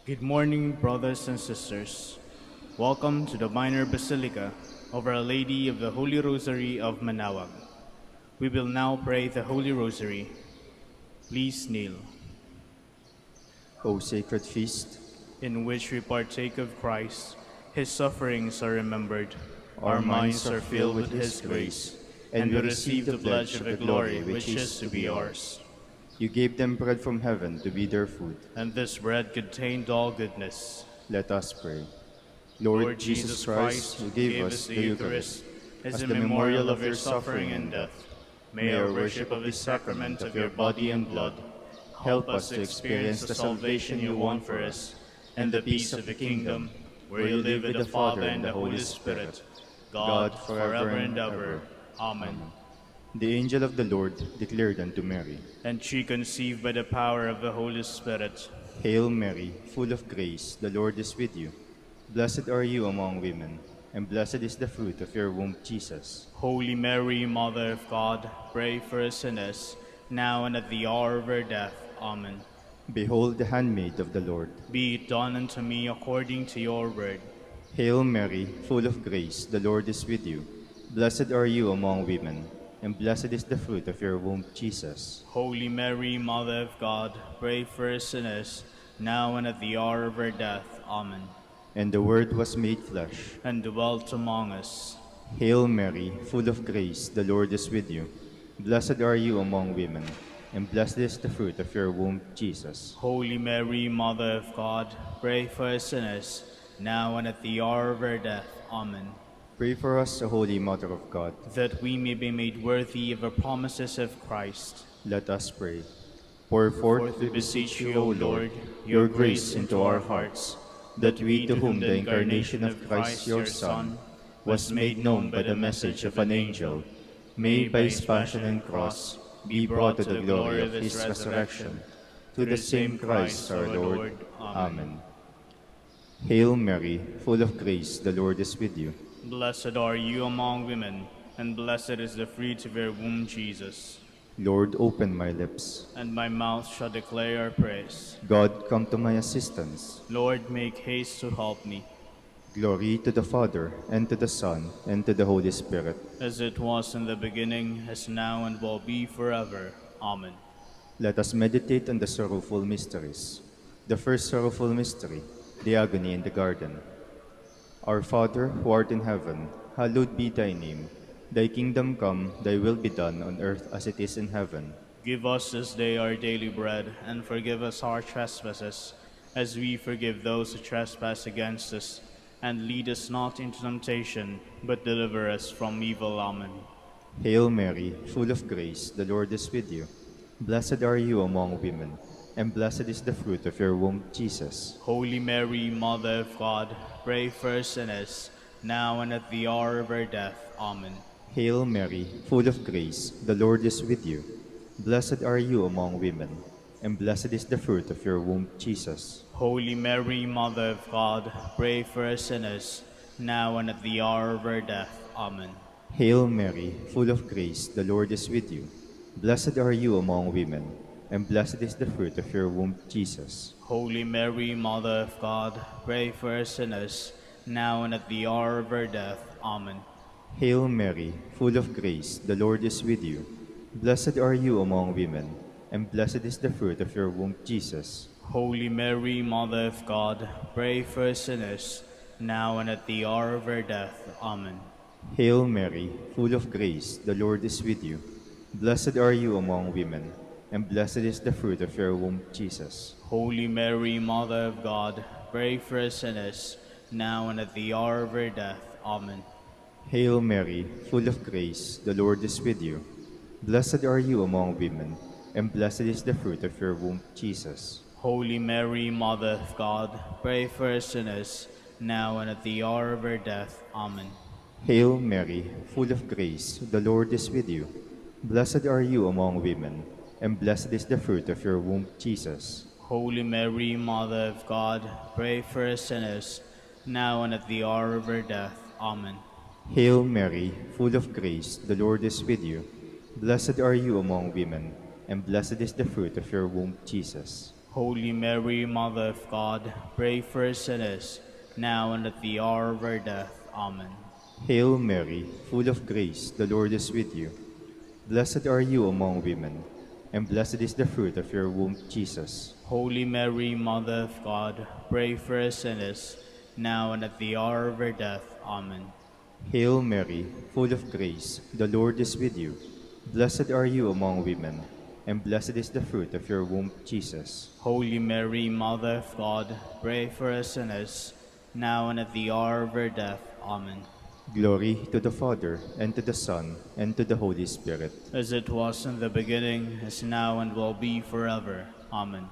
Good morning, brothers and sisters. Welcome to the Minor Basilica of Our Lady of the Holy Rosary of Manaoag. We will now pray the Holy Rosary. Please kneel. O sacred feast, in which we partake of Christ, his sufferings are remembered. our minds are filled with his grace, and we receive the pledge of the glory which is to be ours. You gave them bread from heaven to be their food. And this bread contained all goodness. Let us pray. Lord Jesus Christ, who gave us the Eucharist as a memorial of your suffering and death, may our worship of this sacrament of your body and blood help us to experience the salvation you won for us and the peace of the kingdom, where you live with the Father and the Holy Spirit, God, forever and ever. Amen. The angel of the Lord declared unto Mary, and she conceived by the power of the Holy Spirit. Hail Mary, full of grace, the Lord is with you. Blessed are you among women, and blessed is the fruit of your womb, Jesus. Holy Mary, Mother of God, pray for us sinners, now and at the hour of our death. Amen. Behold the handmaid of the Lord. Be it done unto me according to your word. Hail Mary, full of grace, the Lord is with you. Blessed are you among women, and blessed is the fruit of your womb, Jesus. Holy Mary, Mother of God, pray for us sinners, now and at the hour of our death. Amen. And the Word was made flesh, and dwelt among us. Hail Mary, full of grace, the Lord is with you. Blessed are you among women, and blessed is the fruit of your womb, Jesus. Holy Mary, Mother of God, pray for us sinners, now and at the hour of our death. Amen. Pray for us, O Holy Mother of God, that we may be made worthy of the promises of Christ. Let us pray. Pour forth, we beseech you, O Lord, your grace into our hearts, that we, to whom the incarnation of Christ your Son was made known by the message of an angel, may by his passion and cross be brought to the glory of his resurrection. To the same Christ our Lord. Amen. Hail Mary, full of grace, the Lord is with you. Blessed are you among women, and blessed is the fruit of your womb, Jesus. Lord, open my lips, and my mouth shall declare your praise. God, come to my assistance. Lord, make haste to help me. Glory to the Father, and to the Son, and to the Holy Spirit. As it was in the beginning, as now, and will be forever. Amen. Let us meditate on the sorrowful mysteries. The first sorrowful mystery, the agony in the garden. Our Father, who art in heaven, hallowed be thy name. Thy kingdom come, thy will be done on earth as it is in heaven. Give us this day our daily bread, and forgive us our trespasses, as we forgive those who trespass against us. And lead us not into temptation, but deliver us from evil. Amen. Hail Mary, full of grace, the Lord is with you. Blessed are you among women, and blessed is the fruit of your womb, Jesus. Holy Mary, Mother of God, pray for us sinners, now and at the hour of our death. Amen. Hail Mary, full of grace, the Lord is with you. Blessed are you among women, and blessed is the fruit of your womb, Jesus. Holy Mary, Mother of God, pray for us sinners, now and at the hour of our death. Amen. Hail Mary, full of grace, the Lord is with you. Blessed are you among women, and blessed is the fruit of your womb, Jesus. Holy Mary, Mother of God, pray for us sinners, now and at the hour of our death. Amen. Hail Mary, full of grace, the Lord is with you. Blessed are you among women, and blessed is the fruit of your womb, Jesus. Holy Mary, Mother of God, pray for us sinners, now and at the hour of our death. Amen. Hail Mary, full of grace, the Lord is with you. Blessed are you among women, and blessed is the fruit of your womb, Jesus. Holy Mary, Mother of God, pray for us sinners, now and at the hour of our death. Amen. Hail Mary, full of grace, the Lord is with you. Blessed are you among women, and blessed is the fruit of your womb, Jesus. Holy Mary, Mother of God, pray for us sinners, now and at the hour of our death. Amen. Hail Mary, full of grace, the Lord is with you. Blessed are you among women, and blessed is the fruit of your womb, Jesus. Holy Mary, Mother of God, pray for us sinners, now and at the hour of our death. Amen. Hail Mary, full of grace, the Lord is with you. Blessed are you among women, and blessed is the fruit of your womb, Jesus. Holy Mary, Mother of God, pray for us sinners, now and at the hour of our death. Amen. Hail Mary, full of grace, the Lord is with you. Blessed are you among women, and blessed is the fruit of your womb, Jesus. Holy Mary, Mother of God, pray for us sinners, now and at the hour of our death. Amen. Hail Mary, full of grace, the Lord is with you. Blessed are you among women, and blessed is the fruit of your womb, Jesus. Holy Mary, Mother of God, pray for us sinners, now and at the hour of our death. Amen. Glory to the Father, and to the Son, and to the Holy Spirit. As it was in the beginning, is now, and will be forever. Amen.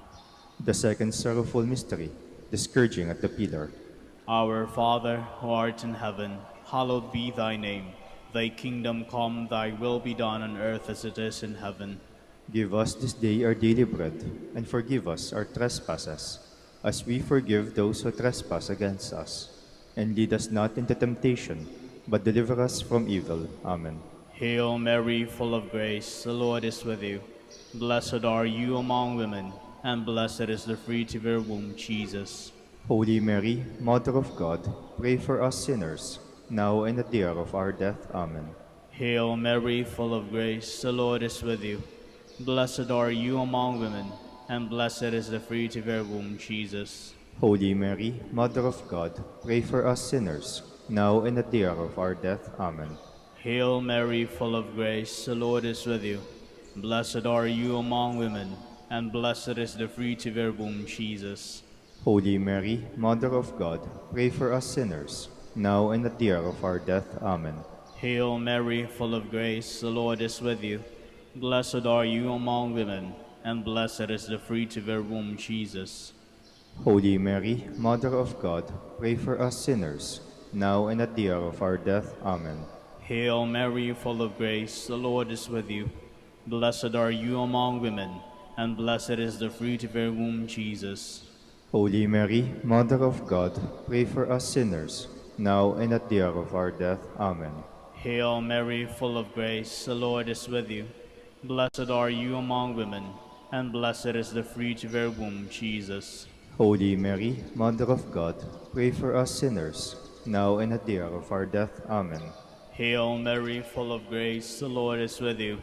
The second sorrowful mystery, the scourging at the pillar. Our Father, who art in heaven, hallowed be thy name. Thy kingdom come, thy will be done on earth as it is in heaven. Give us this day our daily bread, and forgive us our trespasses, as we forgive those who trespass against us. And lead us not into temptation, but deliver us from evil. Amen. Hail Mary, full of grace, the Lord is with you. Blessed are you among women, and blessed is the fruit of your womb, Jesus. Holy Mary, Mother of God, pray for us sinners, now and at the hour of our death. Amen. Hail Mary, full of grace, the Lord is with you. Blessed are you among women, and blessed is the fruit of your womb, Jesus. Holy Mary, Mother of God, pray for us sinners, now and at the hour of our death. Amen. Hail Mary, full of grace, the Lord is with you. Blessed are you among women, and blessed is the fruit of your womb, Jesus. Holy Mary, Mother of God, pray for us sinners, now and at the hour of our death. Amen. Hail Mary, full of grace, the Lord is with you. Blessed are you among women, and blessed is the fruit of your womb, Jesus. Holy Mary, Mother of God, pray for us sinners, now and at the hour of our death. Amen. Hail Mary, full of grace, the Lord is with you. Blessed are you among women, and blessed is the fruit of your womb, Jesus. Holy Mary, Mother of God, pray for us sinners, now and at the hour of our death. Amen. Hail Mary, full of grace, the Lord is with you. Blessed are you among women, and blessed is the fruit of your womb, Jesus. Holy Mary, Mother of God, pray for us sinners, now and at the hour of our death. Amen. Hail Mary, full of grace, the Lord is with you.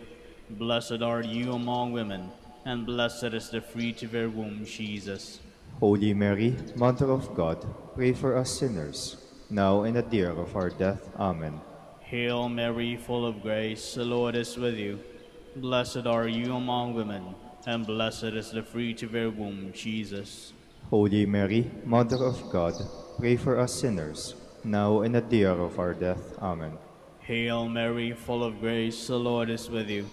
Blessed are you among women, and blessed is the fruit of your womb, Jesus. Holy Mary, Mother of God, pray for us sinners, now and at the hour of our death. Amen. Hail Mary, full of grace, the Lord is with you. Blessed are you among women, and blessed is the fruit of your womb, Jesus. Holy Mary, Mother of God, pray for us sinners, now and at the hour of our death. Amen. Hail Mary, full of grace, the Lord is with you.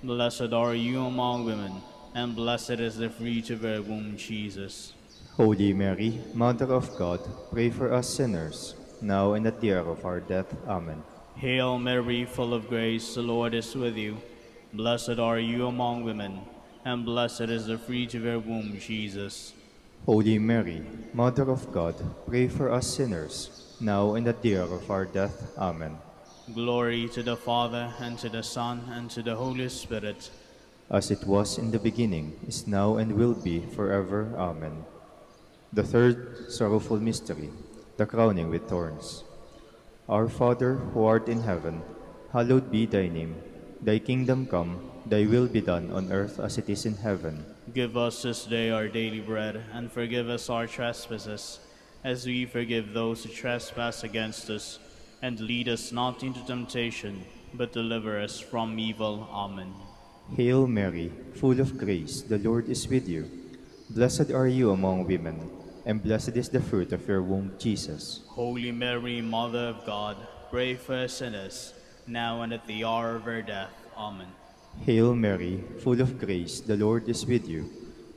Blessed are you among women, and blessed is the fruit of your womb, Jesus. Holy Mary, Mother of God, pray for us sinners, now and at the hour of our death. Amen. Hail Mary, full of grace, the Lord is with you. Blessed are you among women, and blessed is the fruit of your womb, Jesus. Holy Mary, Mother of God, pray for us sinners, now and at the hour of our death. Amen. Glory to the Father, and to the Son, and to the Holy Spirit. As it was in the beginning, is now, and will be forever. Amen. The third sorrowful mystery, the crowning with thorns. Our Father, who art in heaven, hallowed be thy name. Thy kingdom come, thy will be done on earth as it is in heaven. Give us this day our daily bread, and forgive us our trespasses, as we forgive those who trespass against us. And lead us not into temptation, but deliver us from evil. Amen. Hail Mary, full of grace, the Lord is with you. Blessed are you among women, and blessed is the fruit of your womb, Jesus. Holy Mary, Mother of God, pray for us sinners, now and at the hour of our death. Amen. Hail Mary, full of grace, the Lord is with you.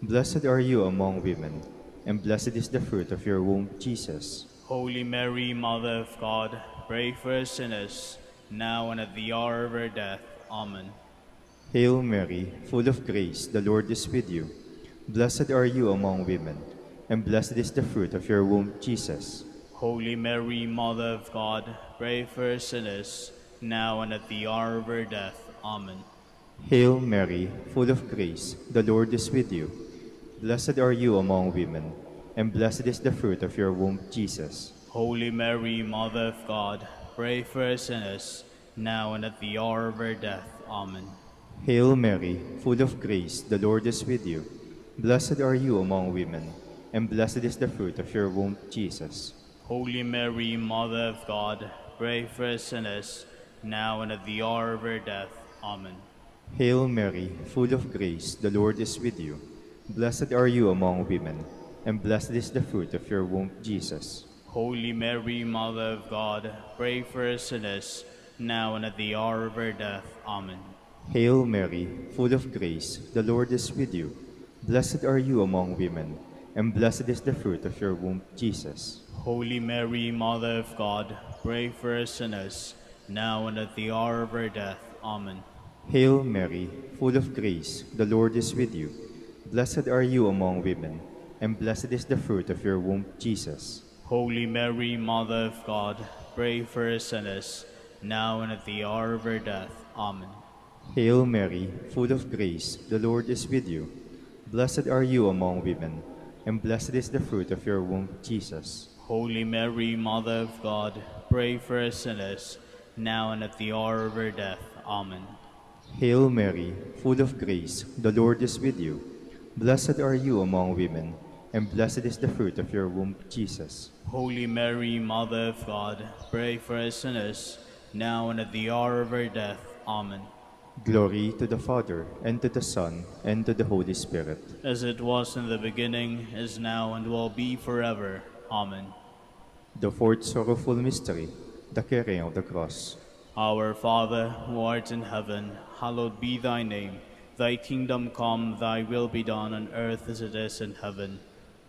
Blessed are you among women, and blessed is the fruit of your womb, Jesus. Holy Mary, Mother of God, pray for us sinners, now and at the hour of our death. Amen. Hail Mary, full of grace, the Lord is with you. Blessed are you among women, and blessed is the fruit of your womb, Jesus. Holy Mary, Mother of God, pray for us sinners, now and at the hour of our death. Amen. Hail Mary, full of grace, the Lord is with you. blessed are you among women, and blessed is the fruit of your womb, Jesus. Holy Mary, Mother of God, pray for us sinners, now and at the hour of our death. Amen. Hail Mary, full of grace, the Lord is with you. Blessed are you among women, and blessed is the fruit of your womb, Jesus. Holy Mary, Mother of God, pray for us sinners, now and at the hour of our death. Amen. Hail Mary, full of grace, the Lord is with you. Blessed are you among women, and blessed is the fruit of your womb, Jesus. Holy Mary, Mother of God, pray for us sinners, now and at the hour of our death. Amen. Hail Mary, full of grace, the Lord is with you. Blessed are you among women, and blessed is the fruit of your womb, Jesus. Holy Mary, Mother of God, pray for us sinners, now and at the hour of our death. Amen. Hail Mary, full of grace, the Lord is with you. Blessed are you among women, and blessed is the fruit of your womb, Jesus. Holy Mary, Mother of God, pray for us sinners, now and at the hour of our death. Amen. Hail Mary, full of grace, the Lord is with you. Blessed are you among women, and blessed is the fruit of your womb, Jesus. Holy Mary, Mother of God, pray for us sinners, now and at the hour of our death. Amen. Hail Mary, full of grace, the Lord is with you. Blessed are you among women, and blessed is the fruit of your womb, Jesus. Holy Mary, Mother of God, pray for us sinners, now and at the hour of our death. Amen. Glory to the Father, and to the Son, and to the Holy Spirit. As it was in the beginning, is now, and will be forever. Amen. The fourth sorrowful mystery, the carrying of the cross. Our Father, who art in heaven, hallowed be thy name. Thy kingdom come, thy will be done on earth as it is in heaven.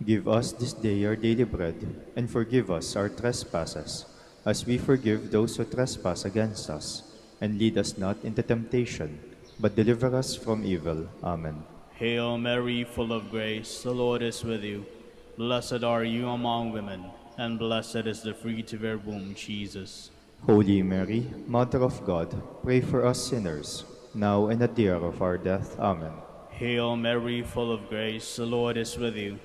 Give us this day our daily bread, and forgive us our trespasses, as we forgive those who trespass against us. And lead us not into temptation, but deliver us from evil. Amen. Hail Mary, full of grace, the Lord is with you. Blessed are you among women, and blessed is the fruit of your womb, Jesus. Holy Mary, Mother of God, pray for us sinners, now and at the hour of our death. Amen. Hail Mary, full of grace, the Lord is with you.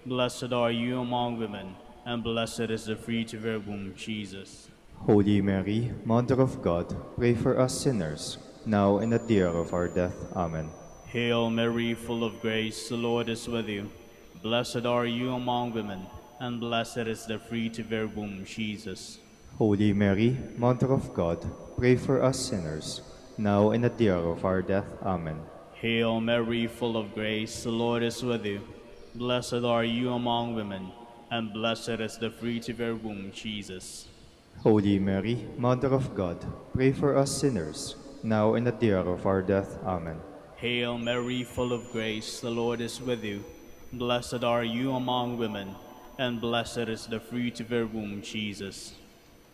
Blessed are you among women, and blessed is the fruit of your womb, Jesus. Holy Mary, Mother of God, pray for us sinners, now and at the hour of our death. Amen. Hail Mary, full of grace, the Lord is with you. Blessed are you among women, and blessed is the fruit of your womb, Jesus. Holy Mary, Mother of God, pray for us sinners, now and at the hour of our death. Amen. Hail Mary, full of grace, the Lord is with you. Blessed are you among women, and blessed is the fruit of your womb, Jesus. Holy Mary, Mother of God, pray for us sinners, now and at the hour of our death. Amen. Hail Mary, full of grace, the Lord is with you. Blessed are you among women, and blessed is the fruit of your womb, Jesus.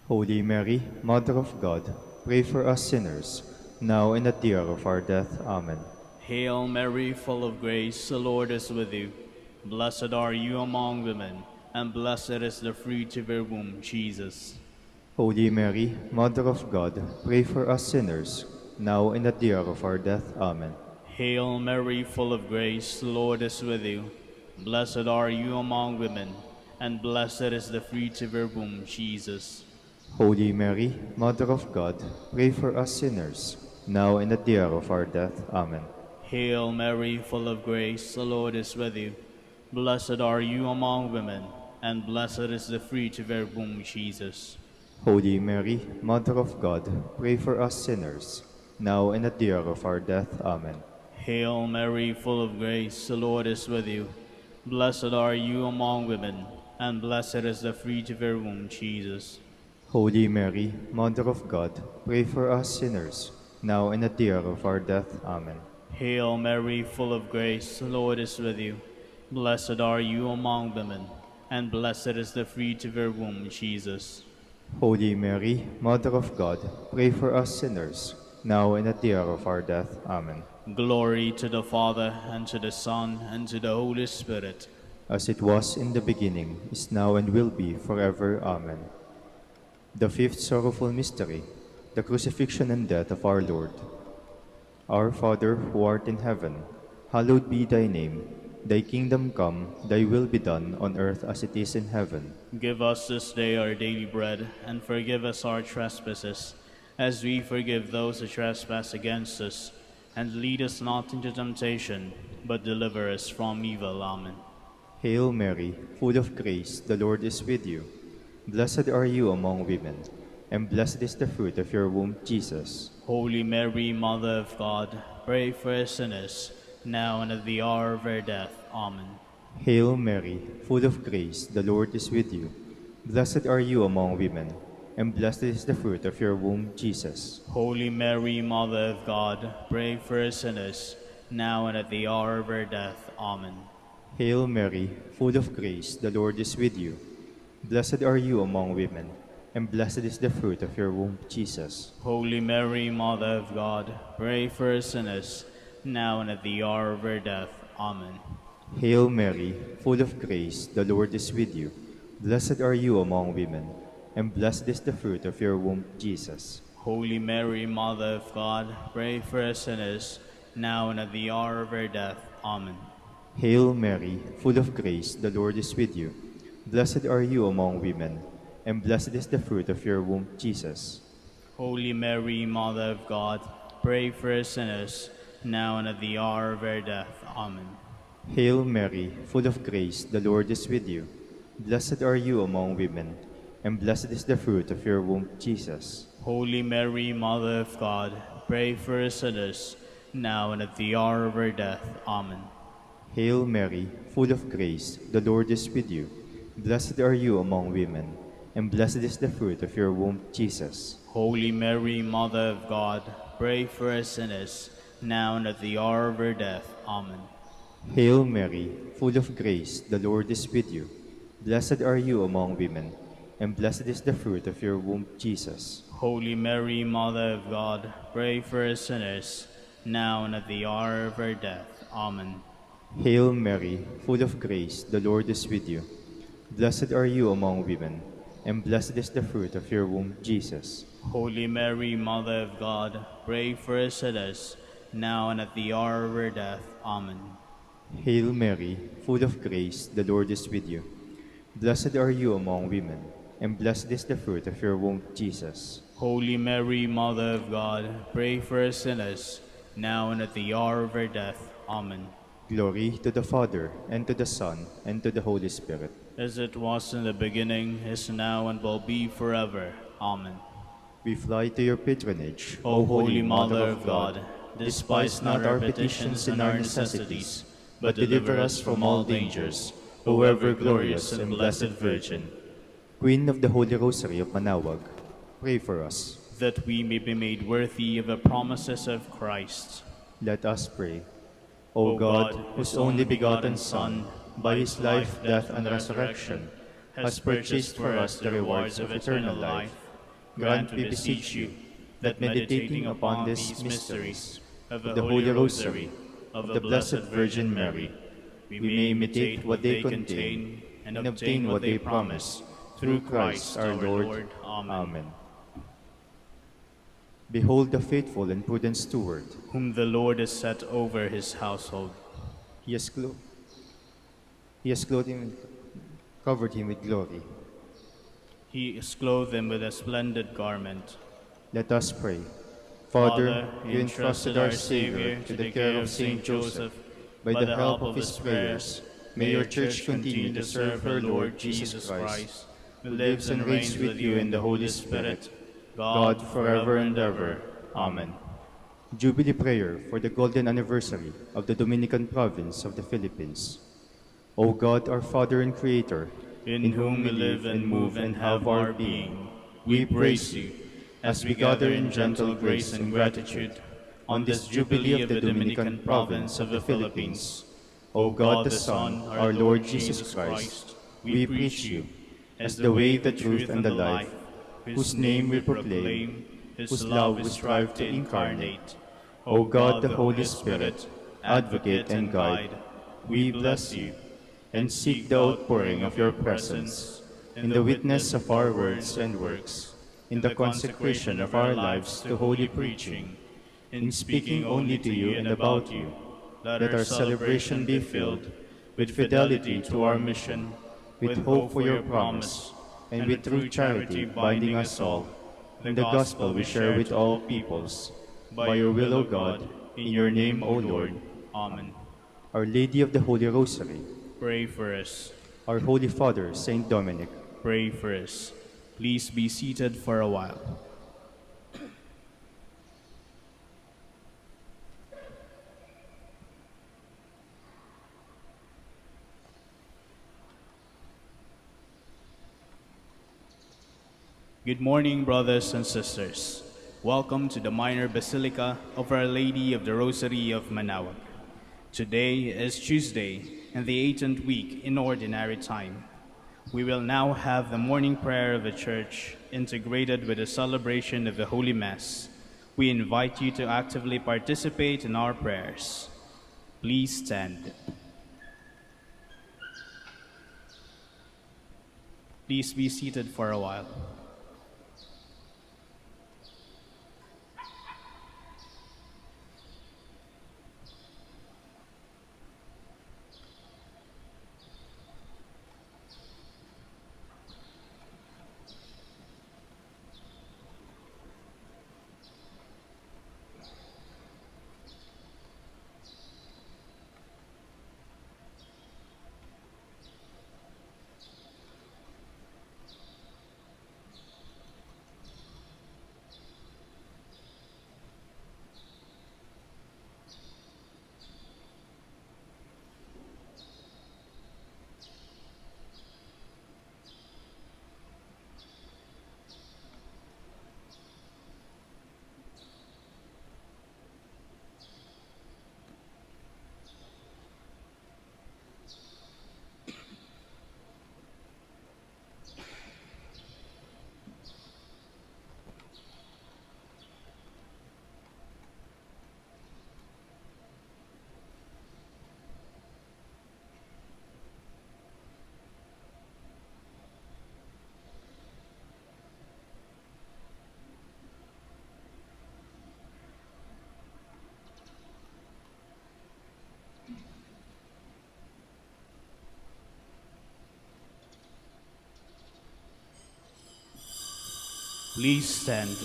Holy Mary, Mother of God, pray for us sinners, now and at the hour of our death. Amen. Hail Mary, full of grace, the Lord is with you. Blessed are you among women, and blessed is the fruit of your womb, Jesus. Holy Mary, Mother of God, pray for us sinners, now and at the hour of our death. Amen. Hail Mary, full of grace, the Lord is with you. Blessed are you among women, and blessed is the fruit of your womb, Jesus. Holy Mary, Mother of God, pray for us sinners, now and at the hour of our death. Amen. Hail Mary, full of grace, the Lord is with you. Blessed are you among women, and blessed is the fruit of your womb, Jesus. Holy Mary, Mother of God, pray for us sinners, now and at the hour of our death. Amen. Hail Mary, full of grace, the Lord is with you. Blessed are you among women, and blessed is the fruit of your womb, Jesus. Holy Mary, Mother of God, pray for us sinners, now and at the hour of our death. Amen. Hail Mary, full of grace, the Lord is with you. Blessed are you among women, and blessed is the fruit of your womb, Jesus. Holy Mary, Mother of God, pray for us sinners, now and at the hour of our death. Amen. Glory to the Father, and to the Son, and to the Holy Spirit. As it was in the beginning, is now, and will be forever. Amen. The fifth sorrowful mystery, the crucifixion and death of our Lord. Our Father, who art in heaven, hallowed be thy name. Thy kingdom come, thy will be done on earth as it is in heaven. Give us this day our daily bread, and forgive us our trespasses, as we forgive those who trespass against us. And lead us not into temptation, but deliver us from evil. Amen. Hail Mary, full of grace, the Lord is with you. Blessed are you among women, and blessed is the fruit of your womb, Jesus. Holy Mary, Mother of God, pray for us sinners, now and at the hour of our death. Amen. Hail Mary, full of grace, the Lord is with you. Blessed are you among women, and blessed is the fruit of your womb, Jesus. Holy Mary, Mother of God, pray for us sinners, now and at the hour of our death. Amen. Hail Mary, full of grace, the Lord is with you. Blessed are you among women, and blessed is the fruit of your womb, Jesus. Holy Mary, Mother of God, pray for us sinners, now and at the hour of our death. Amen. Hail Mary, full of grace, the Lord is with you. Blessed are you among women, and blessed is the fruit of your womb, Jesus. Holy Mary, Mother of God, pray for us sinners, now and at the hour of our death. Amen. Hail Mary, full of grace, the Lord is with you. Blessed are you among women, and blessed is the fruit of your womb, Jesus. Holy Mary, Mother of God, pray for us sinners, now and at the hour of our death. Amen. Hail Mary, full of grace, the Lord is with you. Blessed are you among women, and blessed is the fruit of your womb, Jesus. Holy Mary, Mother of God, pray for us sinners, now and at the hour of our death. Amen. Hail Mary, full of grace, the Lord is with you. Blessed are you among women, and blessed is the fruit of your womb, Jesus. Holy Mary, Mother of God, pray for us sinners, now and at the hour of our death. Amen. Hail Mary, full of grace, the Lord is with you. Blessed are you among women, and blessed is the fruit of your womb, Jesus. Holy Mary, Mother of God, pray for us sinners, now and at the hour of our death. Amen. Hail Mary, full of grace, the Lord is with you. Blessed are you among women, and blessed is the fruit of your womb, Jesus. Holy Mary, Mother of God, pray for us sinners, now and at the hour of our death. Amen. Hail Mary, full of grace, the Lord is with you. Blessed are you among women, and blessed is the fruit of your womb, Jesus. Holy Mary, Mother of God, pray for us sinners, now and at the hour of our death. Amen. Glory to the Father, and to the Son, and to the Holy Spirit. As it was in the beginning, is now, and will be forever. Amen. We fly to your patronage, O Holy Mother of God, despise not our petitions and our necessities, but deliver us from all dangers, O ever glorious and blessed Virgin, Queen of the Holy Rosary of Manaoag, pray for us. that we may be made worthy of the promises of Christ. Let us pray. O God, whose only begotten Son, by his life, death, and resurrection, has purchased for us the rewards of eternal life, grant, we beseech you, that meditating upon these mysteries of the Holy Rosary of the Blessed Virgin Mary, we may imitate what they contain and obtain what they promise, through Christ our Lord. Amen. Behold the faithful and prudent steward. Whom the Lord has set over his household. He has clothed him, covered him with glory. He has clothed him with a splendid garment. Let us pray. Father, you entrusted our Savior to the care of Saint Joseph. By the help of his prayers, may your Church continue to serve her Lord Jesus Christ, who lives and reigns with you in the Holy Spirit, God forever and ever. Amen. Jubilee prayer for the golden anniversary of the Dominican province of the Philippines. O God, our Father and Creator, in whom we live and move and have our being, we praise you, as we gather in gentle grace and gratitude on this Jubilee of the Dominican province of the Philippines. O God the Son, our Lord Jesus Christ, we preach you as the way, the truth, and the life, whose name we proclaim, whose love we strive to incarnate. O God, the Holy Spirit, advocate and guide, we bless you and seek the outpouring of your presence in the witness of our words and works, in the consecration of our lives to holy preaching, in speaking only to you and about you. Let our celebration be filled with fidelity to our mission, with hope for your promise, and with true charity binding us all, in the gospel we share with all peoples. By your will, O God, in your name, O Lord. Amen. Our Lady of the Holy Rosary, Pray for us. our Holy Father, Saint Dominic, Pray for us. Please be seated for a while. Good morning, brothers and sisters. Welcome to the Minor Basilica of Our Lady of the Rosary of Manaoag. Today is Tuesday in the 18th week in Ordinary Time. We will now have the morning prayer of the Church integrated with the celebration of the Holy Mass. We invite you to actively participate in our prayers. Please stand. Please be seated for a while. Please stand.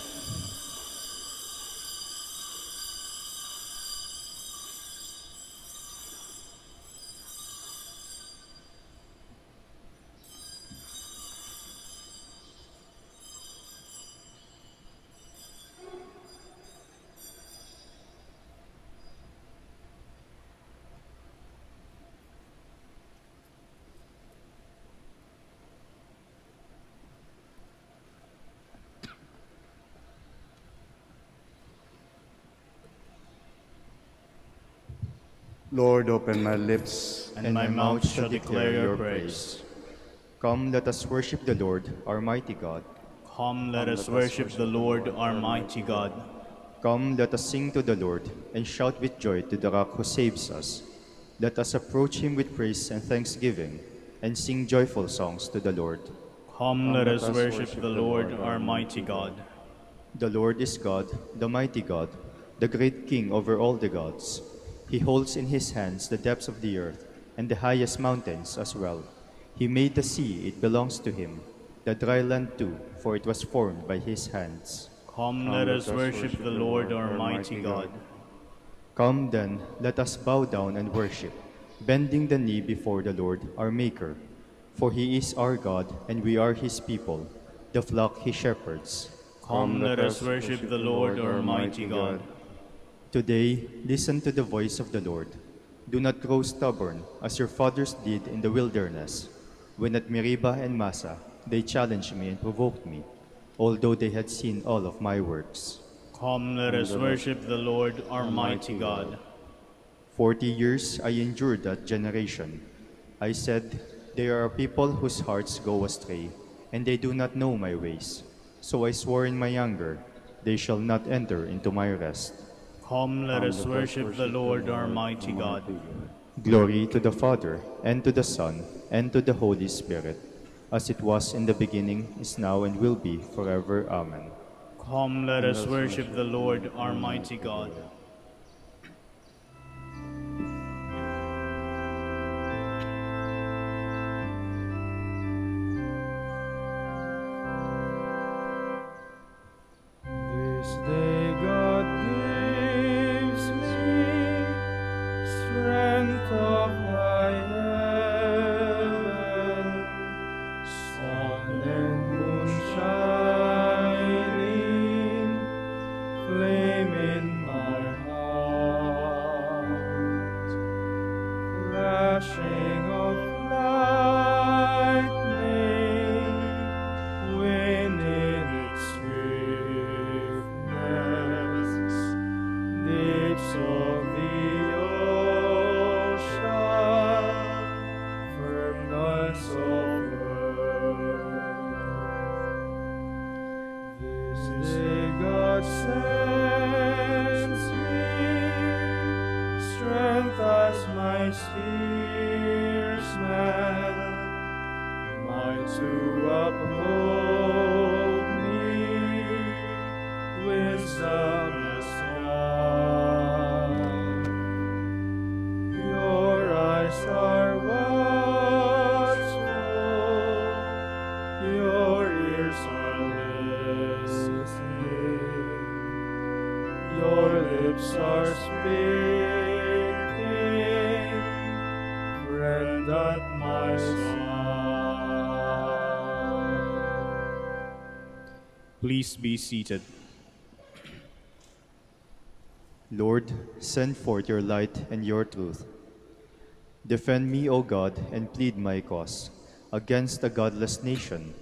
Lord, open my lips, And my mouth shall declare your praise. Come, let us worship the Lord, our mighty God. Come, let us worship the Lord, our mighty God. Come, let us sing to the Lord, and shout with joy to the Rock who saves us. Let us approach him with praise and thanksgiving, and sing joyful songs to the Lord. Come, let us worship the Lord, our mighty God. The Lord is God, the mighty God, the great King over all the gods. He holds in his hands the depths of the earth, and the highest mountains as well. He made the sea, it belongs to him, the dry land too, for it was formed by his hands. Come, let us worship the Lord, our mighty God. Come then, let us bow down and worship, bending the knee before the Lord, our Maker. For he is our God, and we are his people, the flock he shepherds. Come, let us worship the Lord, our mighty God. Today, listen to the voice of the Lord. Do not grow stubborn, as your fathers did in the wilderness, when at Meribah and Massa they challenged me and provoked me, although they had seen all of my works. Come, let us worship the Lord, our mighty God. 40 years I endured that generation. I said, "There are people whose hearts go astray, and they do not know my ways. So I swore in my anger, they shall not enter into my rest." Come, let us worship the Lord, our mighty God. Glory to the Father, and to the Son, and to the Holy Spirit, as it was in the beginning, is now, and will be forever. Amen. Come, let us worship the Lord, our mighty God. This day God sends me strength as my steersman, might to uphold me, wisdom as guide. Your eyes are watchful, your ears are listening, your lips are speaking, friend at my side. Please be seated. Lord, send forth your light and your truth. Defend me, O God, and plead my cause against a godless nation.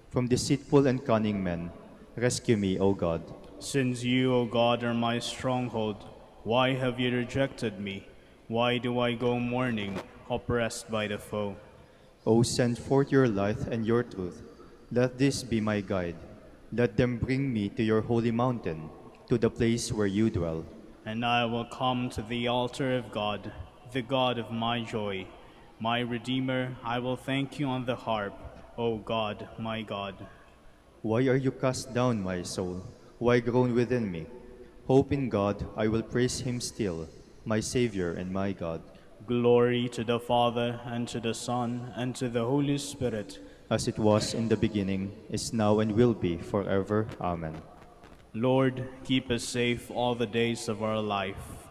From deceitful and cunning men, rescue me, O God. Since you, O God, are my stronghold, why have you rejected me? Why do I go mourning, oppressed by the foe? O send forth your light and your truth. Let this be my guide. Let them bring me to your holy mountain, to the place where you dwell. And I will come to the altar of God, the God of my joy. My Redeemer, I will thank you on the harp, O God, my God. Why are you cast down, my soul? Why groan within me? Hope in God, I will praise him still, my Savior and my God. Glory to the Father, and to the Son, and to the Holy Spirit. As it was in the beginning, is now, and will be forever. Amen. Lord, keep us safe all the days of our life.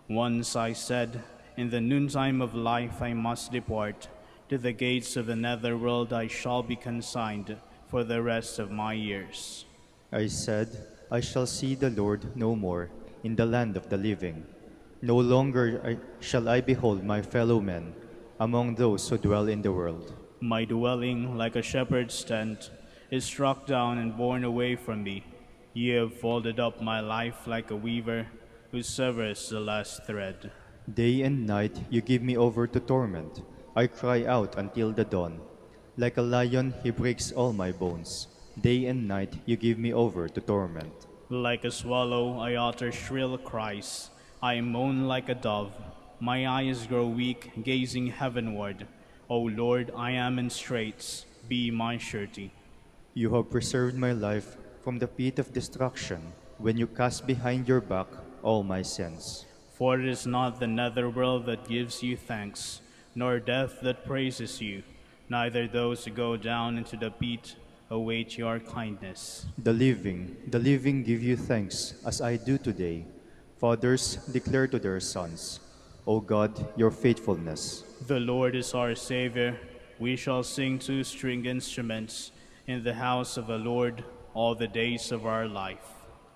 Once I said, in the noontime of life I must depart. To the gates of the netherworld I shall be consigned for the rest of my years. I said, I shall see the Lord no more in the land of the living. No longer shall I behold my fellow men among those who dwell in the world. My dwelling, like a shepherd's tent, is struck down and borne away from me. Ye have folded up my life like a weaver who severs the last thread. Day and night you give me over to torment. I cry out until the dawn. Like a lion he breaks all my bones. Day and night you give me over to torment. Like a swallow I utter shrill cries. I moan like a dove. My eyes grow weak, gazing heavenward. O Lord, I am in straits. Be my surety. You have preserved my life from the pit of destruction, when you cast behind your back all my sins. For it is not the netherworld that gives you thanks, nor death that praises you, neither those who go down into the pit await your kindness. The living give you thanks, as I do today. Fathers declare to their sons, O God, your faithfulness. The Lord is our Savior. We shall sing two-string instruments in the house of the Lord all the days of our life.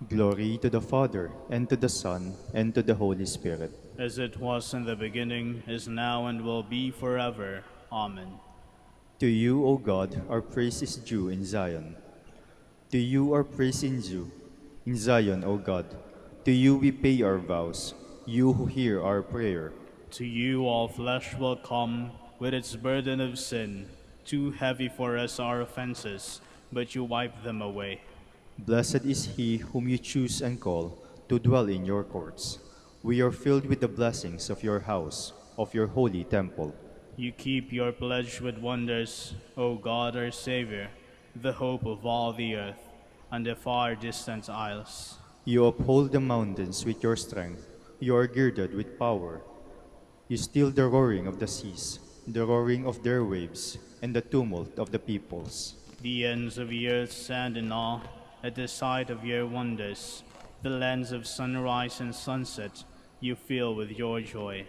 Glory to the Father, and to the Son, and to the Holy Spirit. As it was in the beginning, is now, and will be forever. Amen. To you, O God, our praise is due in Zion. To you our praise is due in Zion, O God. To you we pay our vows, you who hear our prayer. To you all flesh will come with its burden of sin. Too heavy for us our offenses, but you wipe them away. Blessed is he whom you choose and call to dwell in your courts. We are filled with the blessings of your house, of your holy temple. You keep your pledge with wonders, O God our Savior, the hope of all the earth, and the far distant isles. You uphold the mountains with your strength. You are girded with power. You still the roaring of the seas, the roaring of their waves, and the tumult of the peoples. The ends of the earth stand in awe at the sight of your wonders. The lands of sunrise and sunset you fill with your joy.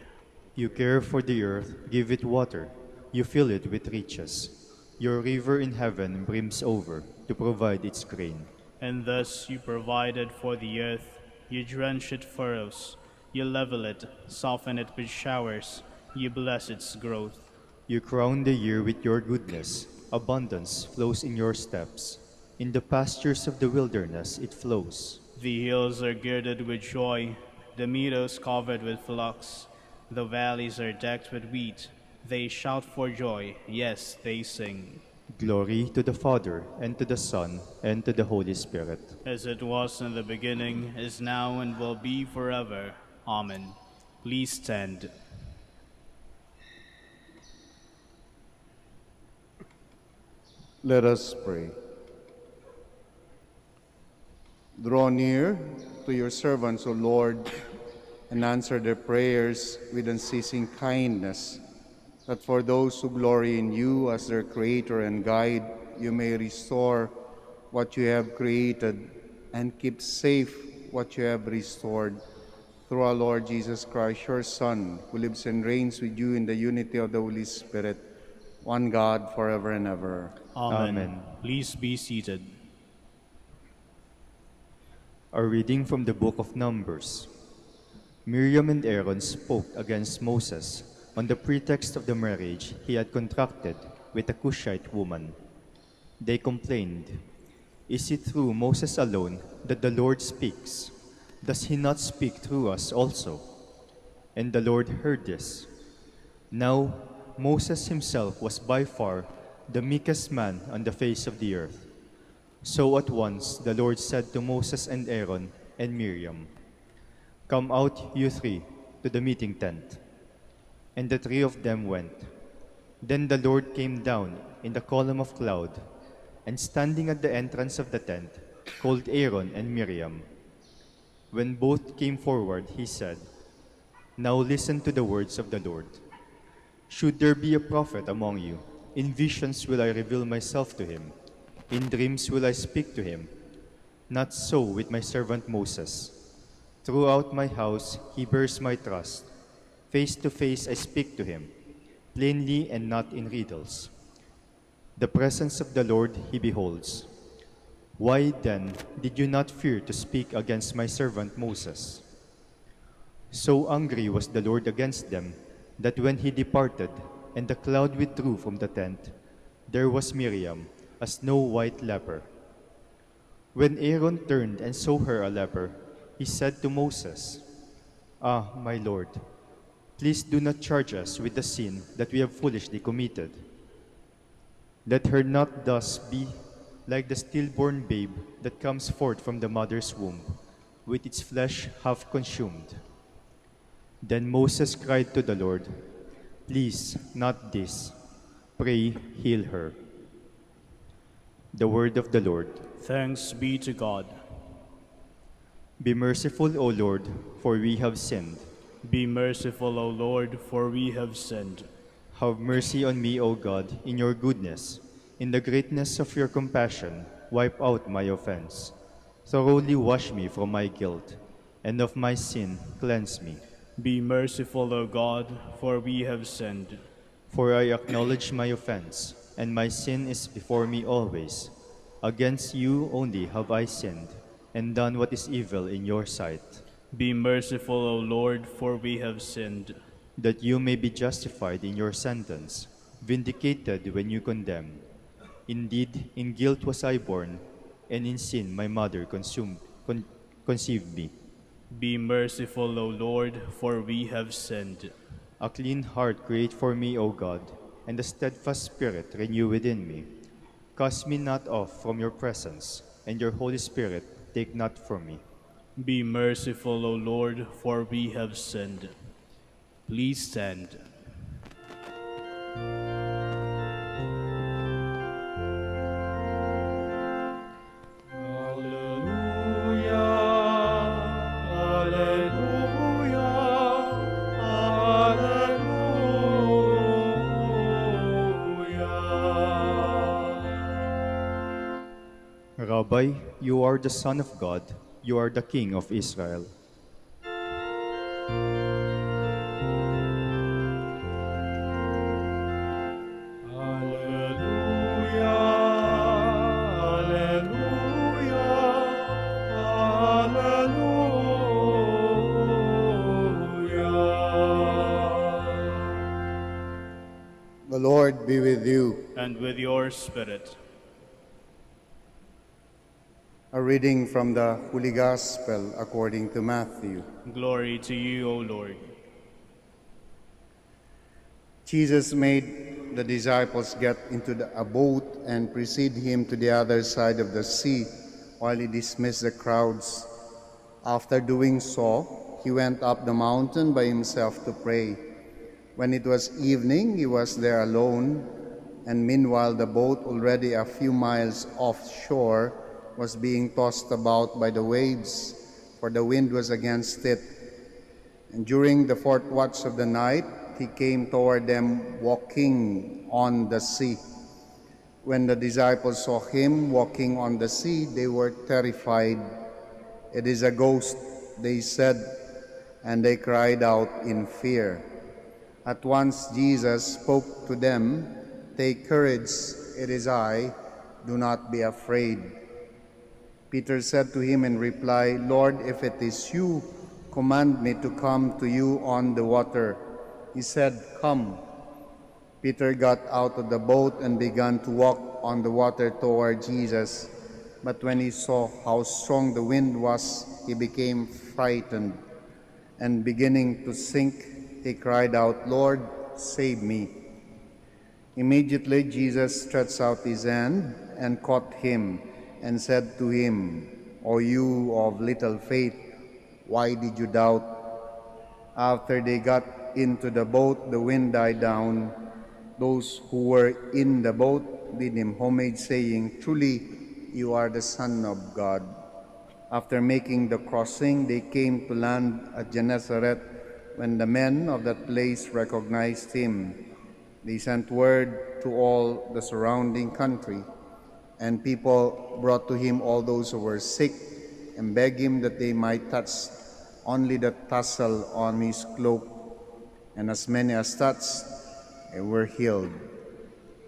You care for the earth, give it water. You fill it with riches. Your river in heaven brims over to provide its grain. And thus you provided for the earth. You drench its furrows. You level it, soften it with showers. You bless its growth. You crown the year with your goodness. Abundance flows in your steps. In the pastures of the wilderness it flows. The hills are girded with joy, the meadows covered with flocks. The valleys are decked with wheat, They shout for joy, yes, they sing. Glory to the Father, and to the Son, and to the Holy Spirit. As it was in the beginning, is now, and will be forever. Amen. Please stand. Let us pray. Draw near to your servants, O Lord, and answer their prayers with unceasing kindness, that for those who glory in you as their Creator and Guide, you may restore what you have created and keep safe what you have restored. Through our Lord Jesus Christ, your Son, who lives and reigns with you in the unity of the Holy Spirit, one God, forever and ever. Amen. Amen. Please be seated. A reading from the book of Numbers. Miriam and Aaron spoke against Moses on the pretext of the marriage he had contracted with a Cushite woman. They complained, "Is it through Moses alone that the Lord speaks? Does he not speak through us also?" And the Lord heard this. Now Moses himself was by far the meekest man on the face of the earth. So at once the Lord said to Moses and Aaron and Miriam, "Come out, you three, to the meeting tent." And the three of them went. Then the Lord came down in the column of cloud, and standing at the entrance of the tent, called Aaron and Miriam. When both came forward, he said, "Now listen to the words of the Lord. Should there be a prophet among you, in visions will I reveal myself to him. In dreams will I speak to him. Not so with my servant Moses. Throughout my house he bears my trust. Face to face I speak to him, plainly and not in riddles. The presence of the Lord he beholds. Why then did you not fear to speak against my servant Moses?" So angry was the Lord against them, that when he departed, and the cloud withdrew from the tent, there was Miriam, a snow-white leper. When Aaron turned and saw her a leper, he said to Moses, "Ah, my Lord, please do not charge us with the sin that we have foolishly committed. Let her not thus be like the stillborn babe that comes forth from the mother's womb, with its flesh half consumed." Then Moses cried to the Lord, "Please, not this. Pray, heal her." The word of the Lord. Thanks be to God. Be merciful, O Lord, for we have sinned. Be merciful, O Lord, for we have sinned. Have mercy on me, O God, in your goodness. In the greatness of your compassion, wipe out my offense. Thoroughly wash me from my guilt, and of my sin cleanse me. Be merciful, O God, for we have sinned. For I acknowledge my offense, and my sin is before me always. Against you only have I sinned, and done what is evil in your sight. Be merciful, O Lord, for we have sinned. That you may be justified in your sentence, vindicated when you condemn. Indeed, in guilt was I born, and in sin my mother conceived me. Be merciful, O Lord, for we have sinned. A clean heart create for me, O God, and a steadfast spirit renew within me. Cast me not off from your presence, and your Holy Spirit take not from me. Be merciful, O Lord, for we have sinned. Please stand. Rabbi, you are the Son of God, you are the King of Israel. The Lord be with you. And with your spirit. A reading from the Holy Gospel according to Matthew. Glory to you, O Lord. Jesus made the disciples get into a boat and precede him to the other side of the sea while he dismissed the crowds. After doing so, he went up the mountain by himself to pray. When it was evening, he was there alone, and meanwhile the boat, already a few miles offshore, was being tossed about by the waves, for the wind was against it. And during the fourth watch of the night, he came toward them walking on the sea. When the disciples saw him walking on the sea, they were terrified. "It is a ghost," they said, and they cried out in fear. At once Jesus spoke to them, "Take courage, it is I, do not be afraid." Peter said to him in reply, "Lord, if it is you, command me to come to you on the water." He said, "Come." Peter got out of the boat and began to walk on the water toward Jesus. But when he saw how strong the wind was, he became frightened, and beginning to sink, he cried out, "Lord, save me." Immediately Jesus stretched out his hand and caught him and said to him, "O you of little faith, why did you doubt?" After they got into the boat, the wind died down. Those who were in the boat did him homage, saying, "Truly, you are the Son of God." After making the crossing, they came to land at Gennesaret. When the men of that place recognized him, they sent word to all the surrounding country, and people brought to him all those who were sick and begged him that they might touch only the tassel on his cloak. And as many as touched, they were healed.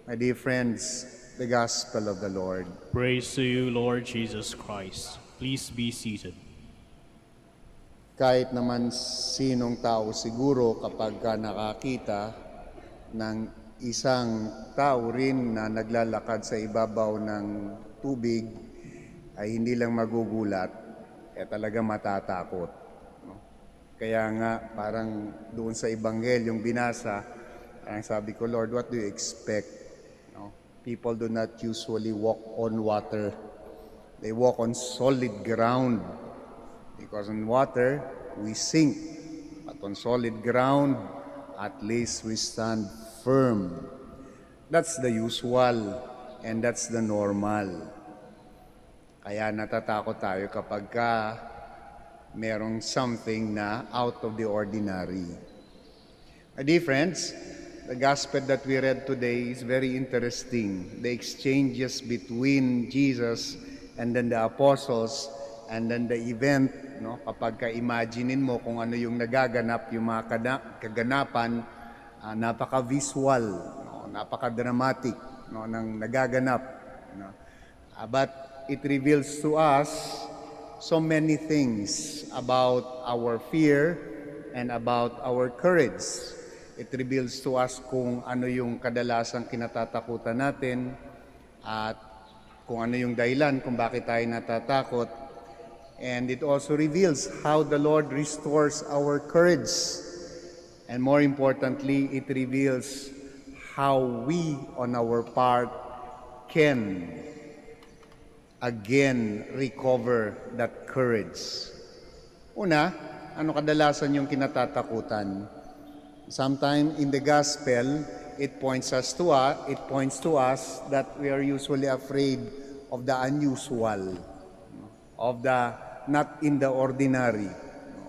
My dear friends, the Gospel of the Lord. Praise to you, Lord Jesus Christ. Please be seated. Kahit naman sinong tao siguro kapag ka nakakita ng isang tao rin na naglalakad sa ibabaw ng tubig, ay hindi lang magugulat, talaga matatakot. No? Kaya nga parang doon sa Ebanghelyong binasa, parang sabi ko, "Lord, what do you expect?" No? People do not usually walk on water. They walk on solid ground. Because on water, we sink. But on solid ground, at least we stand firm. That's the usual, and that's the normal. Kaya natatakot tayo kapag merong something na out of the ordinary. My dear friends, the gospel that we read today is very interesting. The exchanges between Jesus and then the apostles, and then the event, no? Kapag ka-imaginein mo kung ano yung nagaganap, yung mga kaganapan, napaka-visual, no? Napaka-dramatic, no? Ng nagaganap. No? But it reveals to us so many things about our fear and about our courage. It reveals to us kung ano yung kadalasang kinatatakutan natin at kung ano yung dahilan kung bakit tayo natatakot. And it also reveals how the Lord restores our courage. And more importantly, it reveals how we, on our part, can again recover that courage. Una, ano kadalasan yung kinatatakutan? Sometime in the gospel, it points to us that we are usually afraid of the unusual, of the not in the ordinary.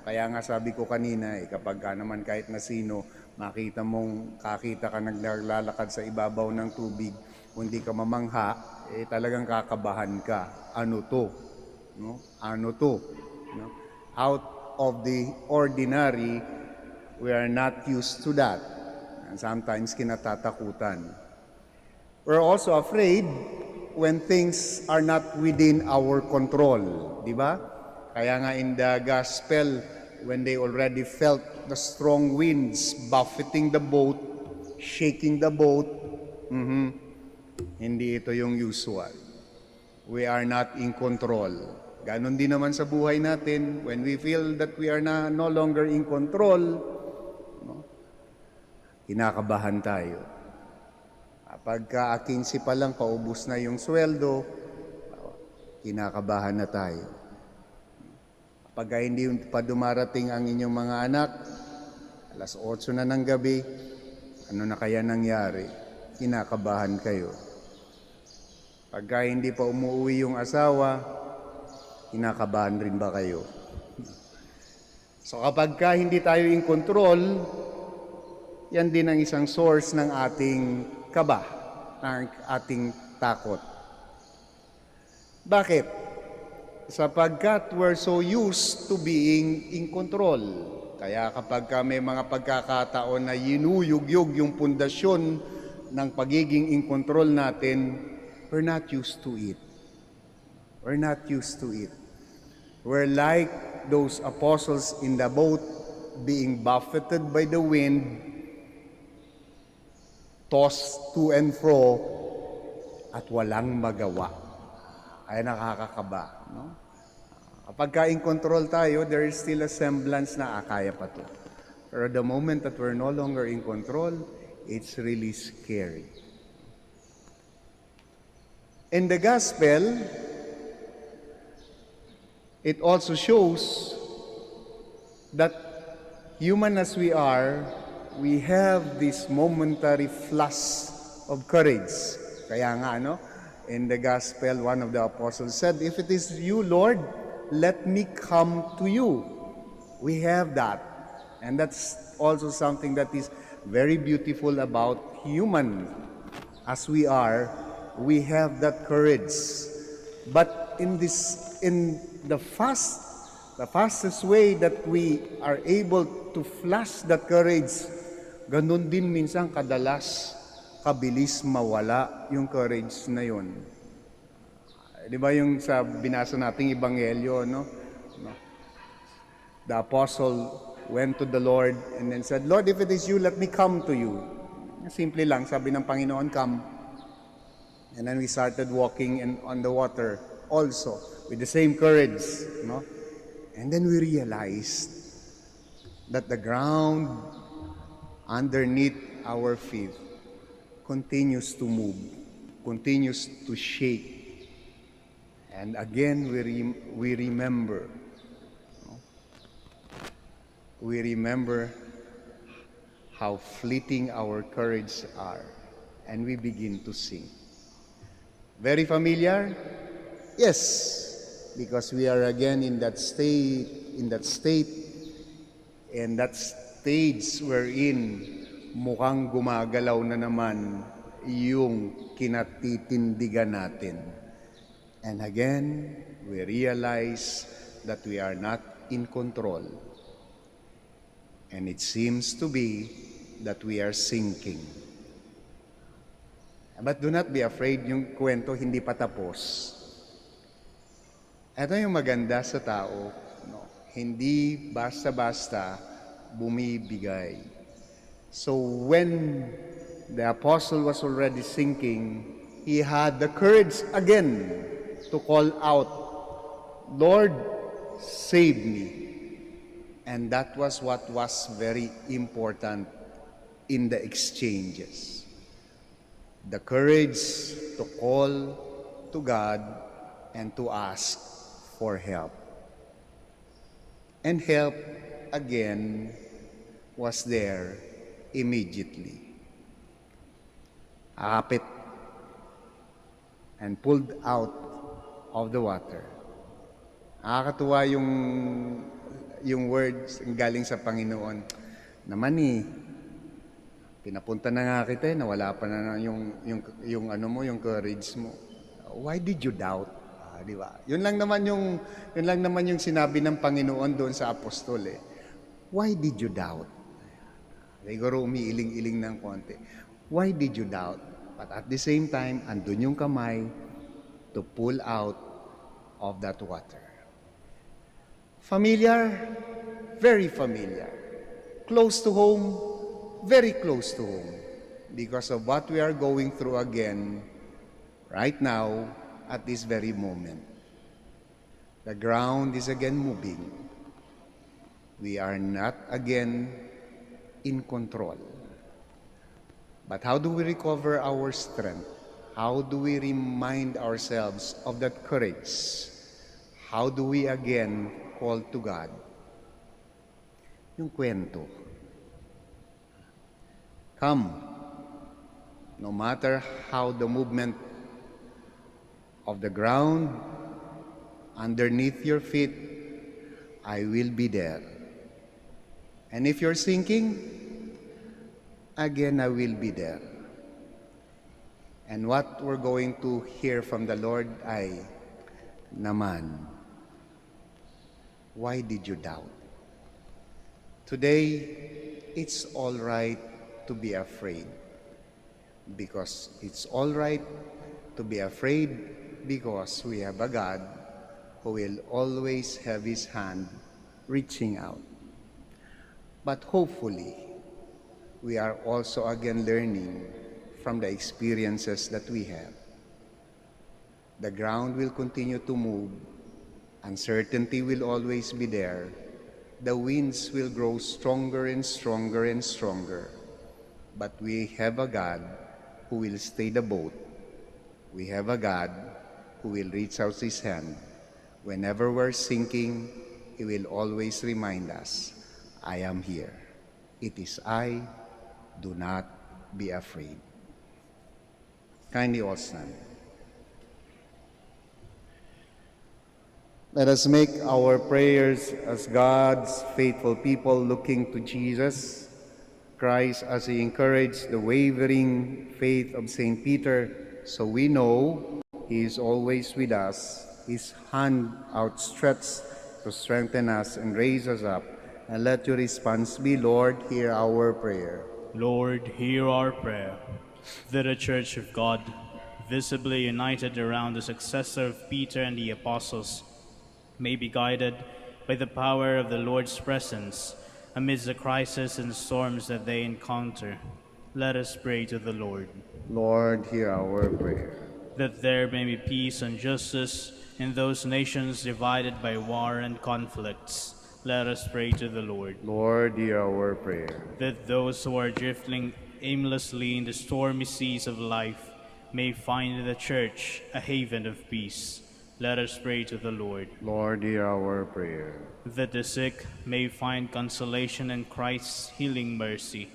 Kaya nga sabi ko kanina, kapag naman kahit na sino, kakita ka naglalakad sa ibabaw ng tubig, kung hindi ka mamangha, talagang kakabahan ka. Ano to? No? Ano to? No? Out of the ordinary, we are not used to that. And sometimes kinatatakutan. We're also afraid when things are not within our control. Di ba? Kaya nga in the gospel, when they already felt the strong winds buffeting the boat, shaking the boat, hindi ito yung usual. We are not in control. Ganon din naman sa buhay natin. When we feel that we are no longer in control, kinakabahan tayo. Pagka 15 pa lang, paubos na yung sweldo, kinakabahan na tayo. Pagka hindi pa dumarating ang inyong mga anak, alas 8 na ng gabi, ano na kaya nangyari? Kinakabahan kayo. Pagka hindi pa umuwi yung asawa, kinakabahan rin ba kayo? So kapag hindi tayo in control, yan din ang isang source ng ating kaba, ng ating takot. Bakit? Sapagkat we're so used to being in control. Kaya kapag may mga pagkakataon na yinuyugyug yung pundasyon ng pagiging in control natin, we're not used to it. We're not used to it. We're like those apostles in the boat being buffeted by the wind, tossed to and fro, at walang magawa. Ay nakakakaba, no? Kapag in control tayo, there is still a semblance na kaya pa to. Pero the moment that we're no longer in control, it's really scary. In the gospel, it also shows that human as we are, we have this momentary flash of courage. Kaya nga, in the gospel, one of the apostles said, "If it is you, Lord, let me come to you." We have that. And that's also something that is very beautiful about human. As we are, we have that courage. But in the fastest way that we are able to flash that courage, ganun din minsan kadalas, kabilis mawala yung courage na yun. Di ba yung sa binasa nating Ebanghelyo, no? The apostle went to the Lord and then said, "Lord, if it is you, let me come to you." Simple lang, sabi ng Panginoon, "Come." And then we started walking on the water also with the same courage, no? And then we realized that the ground underneath our feet continues to move, continues to shake. And again, we remember. We remember how fleeting our courage are, and we begin to sing. Very familiar? Yes, because we are again in that state, and that stage wherein mukhang gumagalaw na naman yung kinatitindigan natin. And again, we realize that we are not in control. And it seems to be that we are sinking. But do not be afraid, yung kwento hindi pa tapos. Ito yung maganda sa tao, no? Hindi basta-basta bumibigay. So when the apostle was already sinking, he had the courage again to call out, "Lord, save me." And that was what was very important in the exchanges. The courage to call to God and to ask for help. And help, again, was there immediately. Akapit and pulled out of the water. Nakakatuwa yung words galing sa Panginoon. Naman pinapunta na nga kita, nawala pa na yung courage mo. Why did you doubt? Di ba? Yun lang naman yung sinabi ng Panginoon doon sa apostol. Why did you doubt? Siguro umiiling-iling ng konti. Why did you doubt? But at the same time, andun yung kamay to pull out of that water. Familiar? Very familiar. Close to home? Very close to home. Because of what we are going through again, right now, at this very moment. The ground is again moving. We are not again in control. But how do we recover our strength? How do we remind ourselves of that courage? How do we again call to God? Yung kwento. Come, no matter how the movement of the ground underneath your feet, I will be there. And if you're sinking, again I will be there. And what we're going to hear from the Lord ay, naman, why did you doubt? Today, it's all right to be afraid. Because it's all right to be afraid because we have a God who will always have His hand reaching out. But hopefully, we are also again learning from the experiences that we have. The ground will continue to move. Uncertainty will always be there. The winds will grow stronger and stronger and stronger. But we have a God who will stay the boat. We have a God who will reach out His hand. Whenever we're sinking, He will always remind us, I am here. It is I. Do not be afraid. Kindly all stand. Let us make our prayers as God's faithful people looking to Jesus Christ as He encouraged the wavering faith of St. Peter, so we know He is always with us, His hand outstretched to strengthen us and raise us up. And let your response be, Lord, hear our prayer. Lord, hear our prayer. That the Church of God, visibly united around the successor of Peter and the apostles, may be guided by the power of the Lord's presence amidst the crises and storms that they encounter. Let us pray to the Lord. Lord, hear our prayer. That there may be peace and justice in those nations divided by war and conflicts. Let us pray to the Lord. Lord, hear our prayer. That those who are drifting aimlessly in the stormy seas of life may find in the Church a haven of peace. Let us pray to the Lord. Lord, hear our prayer. That the sick may find consolation in Christ's healing mercy.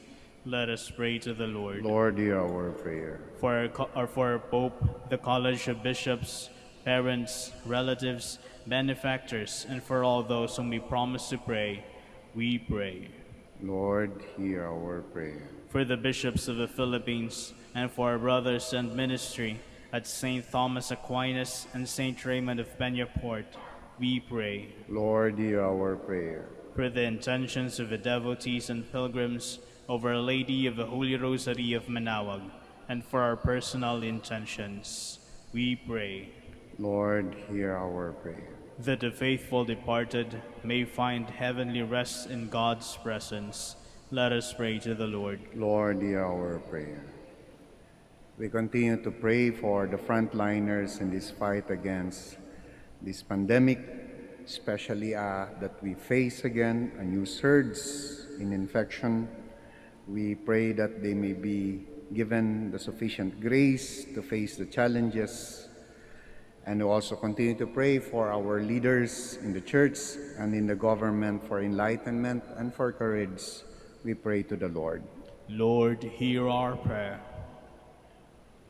Let us pray to the Lord. Lord, hear our prayer. For our Pope, the College of Bishops, parents, relatives, benefactors, and for all those whom we promise to pray, we pray. Lord, hear our prayer. For the bishops of the Philippines, and for our brothers and ministry at St. Thomas Aquinas and St. Raymond of Peñaport, we pray. Lord, hear our prayer. For the intentions of the devotees and pilgrims of Our Lady of the Holy Rosary of Manaoag, and for our personal intentions, we pray. Lord, hear our prayer. That the faithful departed may find heavenly rest in God's presence. Let us pray to the Lord. Lord, hear our prayer. We continue to pray for the frontliners in this fight against this pandemic, especially that we face again a new surge in infection. We pray that they may be given the sufficient grace to face the challenges. And we also continue to pray for our leaders in the church and in the government for enlightenment and for courage. We pray to the Lord. Lord, hear our prayer.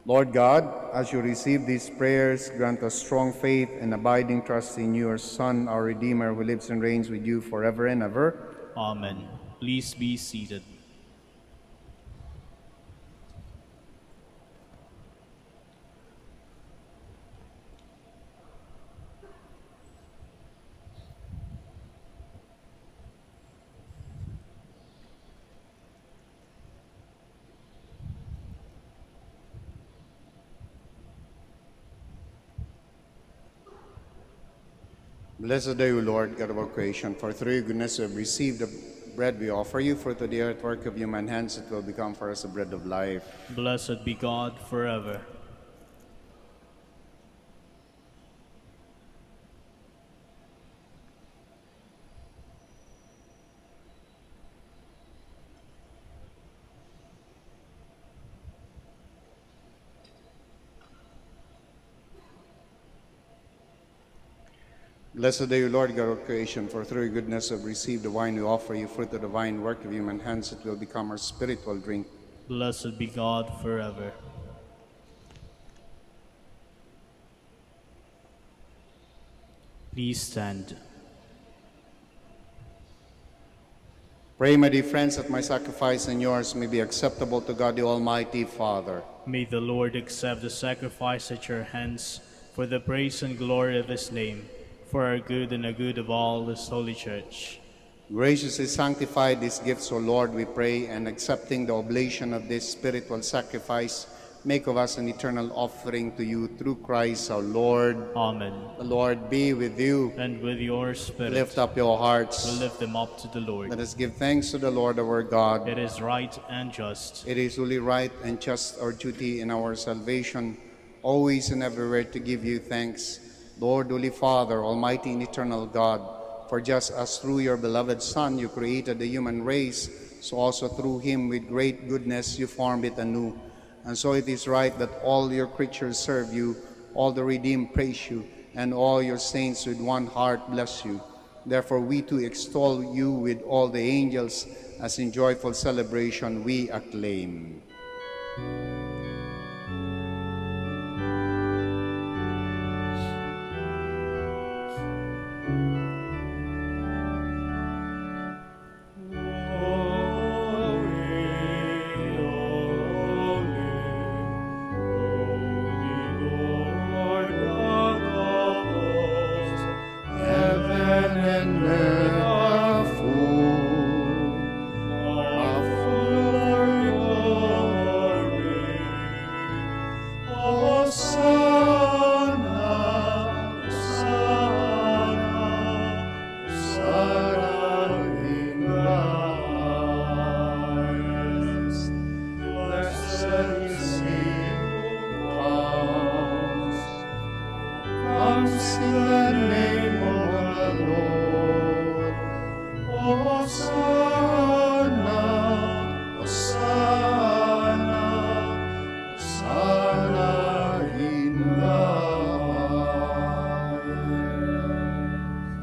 Lord God, as you receive these prayers, grant us strong faith and abiding trust in your Son, our Redeemer, who lives and reigns with you forever and ever. Amen. Please be seated. Blessed are you, Lord, God of all creation, for through your goodness we have received the bread we offer you, for to the earth work of human hands it will become for us the bread of life. Blessed be God forever. Blessed are you, Lord God of creation, for through your goodness have received the wine we offer you, fruit of the divine work of human hands, it will become our spiritual drink. Blessed be God forever. Please stand. Pray, my dear friends, that my sacrifice and yours may be acceptable to God the Almighty Father. May the Lord accept the sacrifice at your hands for the praise and glory of his name, for our good and the good of all his holy church. Graciously sanctify these gifts, O Lord, we pray, and accepting the oblation of this spiritual sacrifice, make of us an eternal offering to you through Christ our Lord. Amen. The Lord be with you. And with your spirit, Lift up your hearts. we lift them up to the Lord. Let us give thanks to the Lord our God. It is right and just. It is truly right and just our duty in our salvation, always and everywhere to give you thanks, Lord, Holy Father, Almighty and eternal God, for just as through your beloved Son you created the human race, so also through him with great goodness you formed it anew. And so it is right that all your creatures serve you, all the redeemed praise you, and all your saints with one heart bless you. Therefore we too extol you with all the angels, as in joyful celebration we acclaim.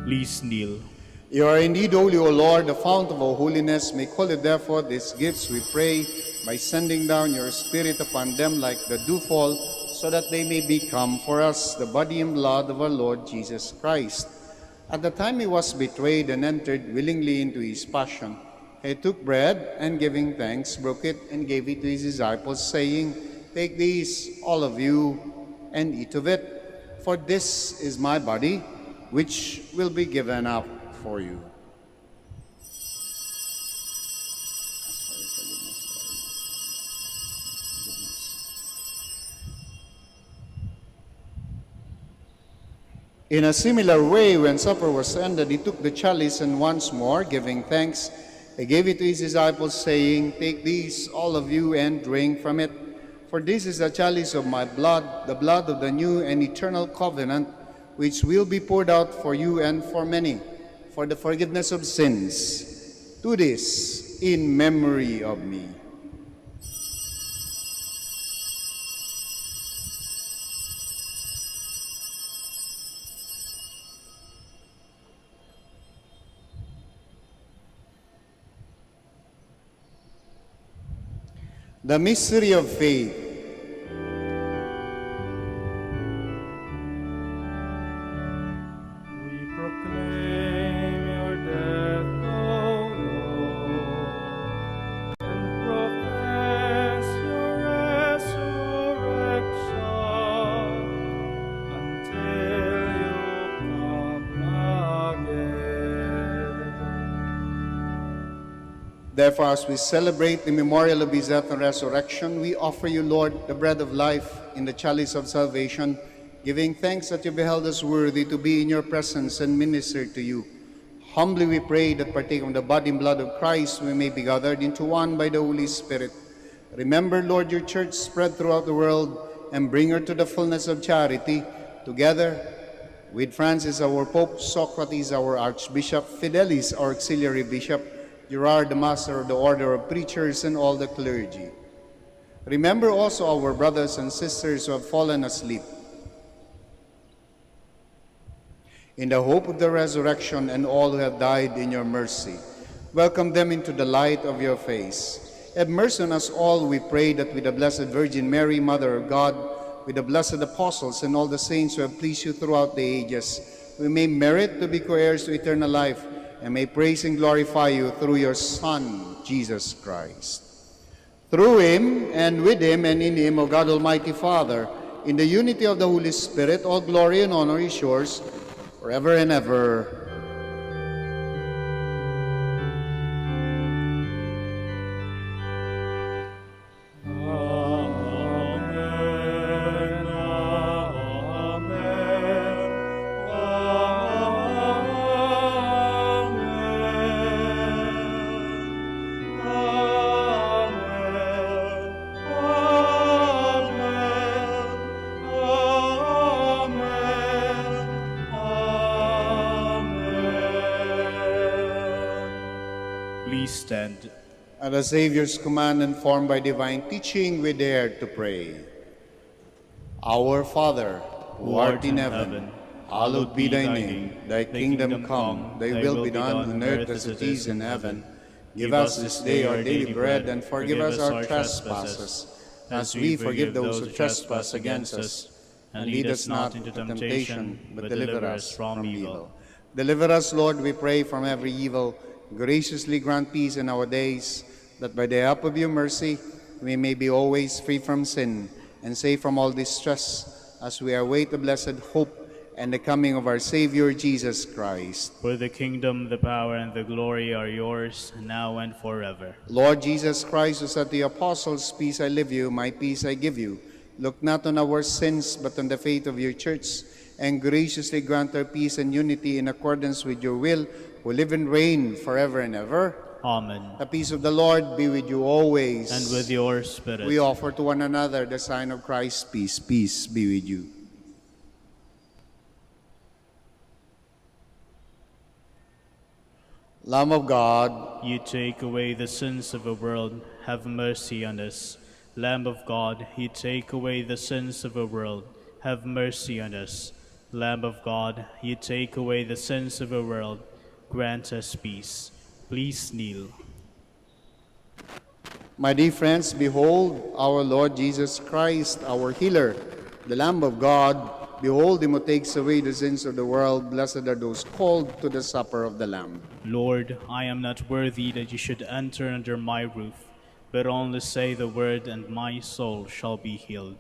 Please kneel. You are indeed holy, O Lord, the fount of all holiness. Make holy, therefore, these gifts, we pray, by sending down your Spirit upon them like the dewfall, so that they may become for us the body and blood of our Lord Jesus Christ. At the time he was betrayed and entered willingly into his passion, he took bread, and giving thanks, broke it and gave it to his disciples, saying, "Take these, all of you, and eat of it, for this is my body, which will be given up for you." In a similar way, when supper was ended, he took the chalice, and once more, giving thanks, he gave it to his disciples, saying, "Take these, all of you, and drink from it. For this is the chalice of my blood, the blood of the new and eternal covenant, which will be poured out for you and for many, for the forgiveness of sins. Do this in memory of me." The mystery of faith. We proclaim your death, O Lord, and profess your resurrection until you come again. Therefore, as we celebrate the memorial of his death and resurrection, we offer you, Lord, the bread of life in the chalice of salvation, giving thanks that you beheld us worthy to be in your presence and minister to you. Humbly we pray that, partaking of the body and blood of Christ, we may be gathered into one by the Holy Spirit. Remember, Lord, your church spread throughout the world, and bring her to the fullness of charity, together with Francis, our Pope, Socrates, our Archbishop, Fidelis, our Auxiliary Bishop, Gerard, the Master of the Order of Preachers, and all the clergy. Remember also our brothers and sisters who have fallen asleep. In the hope of the resurrection and all who have died in your mercy, welcome them into the light of your face. Have mercy on us all, we pray, that with the Blessed Virgin Mary, Mother of God, with the blessed apostles and all the saints who have pleased you throughout the ages, we may merit to be co-heirs to eternal life and may praise and glorify you through your Son, Jesus Christ. Through him, and with him, and in him, O God Almighty Father, in the unity of the Holy Spirit, all glory and honor is yours, forever and ever. Please stand. At the Savior's command and formed by divine teaching, we dare to pray. Our Father, who art in heaven, hallowed be thy name. Thy kingdom come, thy will be done on earth as it is in heaven. Give us this day our daily bread, and forgive us our trespasses, as we forgive those who trespass against us. And lead us not into temptation, but deliver us from evil. Deliver us, Lord, we pray, from every evil. Graciously grant peace in our days, that by the help of your mercy we may be always free from sin and safe from all distress, as we await the blessed hope and the coming of our Savior Jesus Christ. For the kingdom, the power, and the glory are yours, now and forever. Lord Jesus Christ, who said to the apostles, "Peace I leave you, my peace I give you," look not on our sins, but on the faith of your church, and graciously grant her peace and unity in accordance with your will, who live and reign forever and ever. Amen. The peace of the Lord be with you always. And with your spirit. We offer to one another the sign of Christ's peace. Peace be with you. Lamb of God, You take away the sins of the world, have mercy on us. Lamb of God, you take away the sins of the world, have mercy on us. Lamb of God, you take away the sins of the world, grant us peace. Please kneel. my dear friends, behold our Lord Jesus Christ, our healer, the Lamb of God. Behold him who takes away the sins of the world. Blessed are those called to the supper of the Lamb. Lord, I am not worthy that you should enter under my roof, but only say the word, and my soul shall be healed.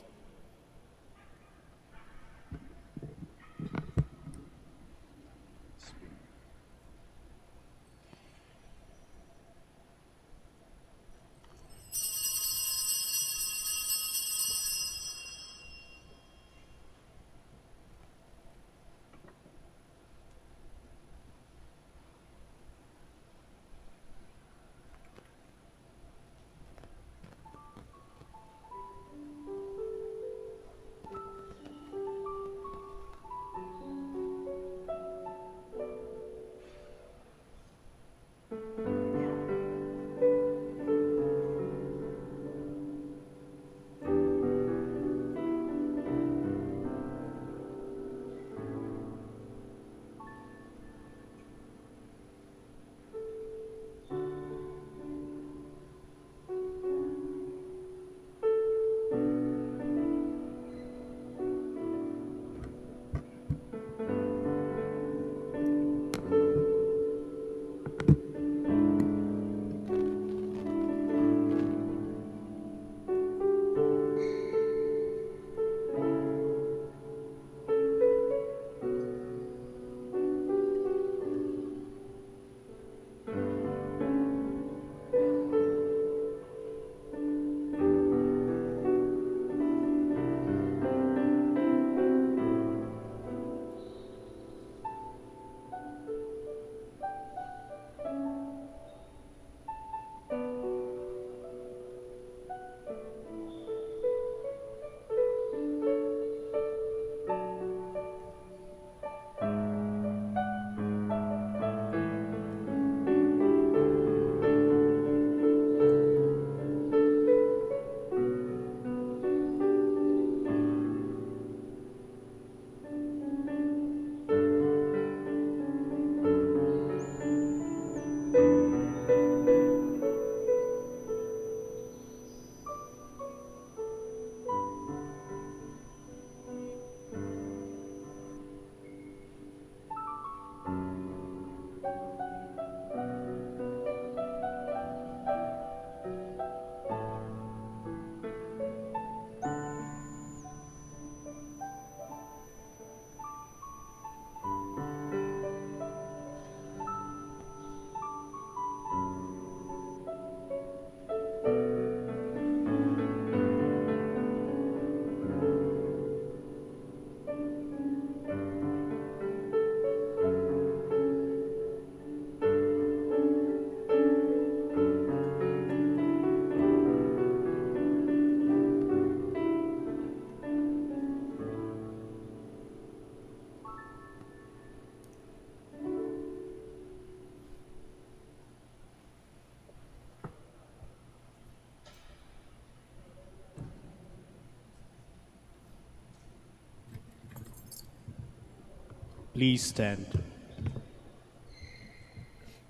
Please stand.